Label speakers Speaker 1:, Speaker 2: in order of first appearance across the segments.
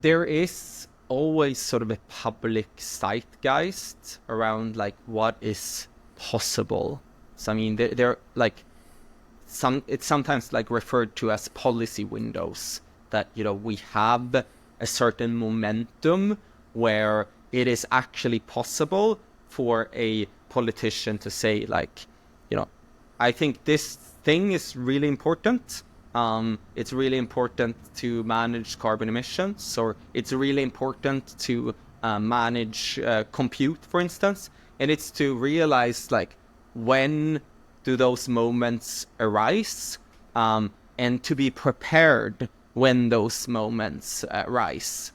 Speaker 1: There is always sort of a public zeitgeist around like what is possible. So I mean, there like it's sometimes like referred to as policy windows, that we have a certain momentum where it is actually possible for a politician to say like, you know I think this thing is really important. It's really important to manage carbon emissions, or it's really important to manage compute, for instance. And it's to realize like, when do those moments arise, and to be prepared when those moments arise.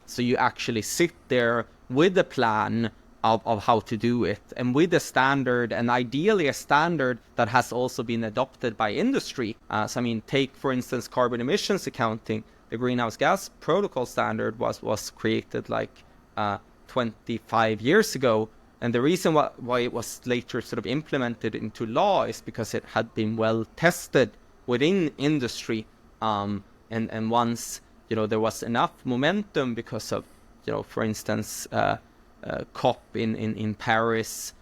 Speaker 1: So you actually sit there with a plan of how to do it, and with a standard, and ideally a standard that has also been adopted by industry. So I mean, take for instance carbon emissions accounting. The Greenhouse Gas Protocol standard was created like 25 years ago, and the reason why it was later sort of implemented into law is because it had been well tested within industry. And once there was enough momentum because of for instance COP in Paris,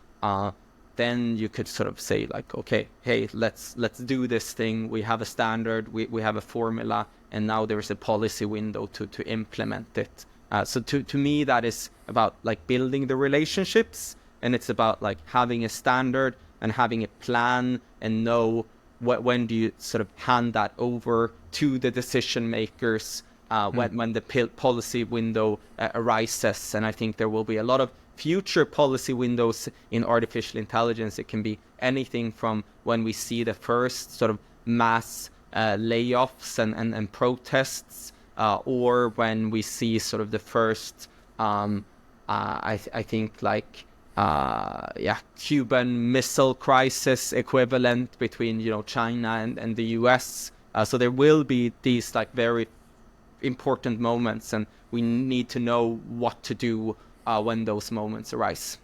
Speaker 1: then you could sort of say like, okay, hey, let's do this thing. We have a standard, we have a formula, and now there's a policy window to implement it. So to me, that is about like building the relationships, and it's about like having a standard and having a plan, and know when do you sort of hand that over to the decision makers, when the policy window arises. And I think there will be a lot of future policy windows in artificial intelligence. It can be anything from when we see the first sort of mass layoffs and protests, or when we see sort of the first, I think like, Cuban Missile Crisis equivalent between China and the US. So there will be these like very important moments, and we need to know what to do when those moments arise.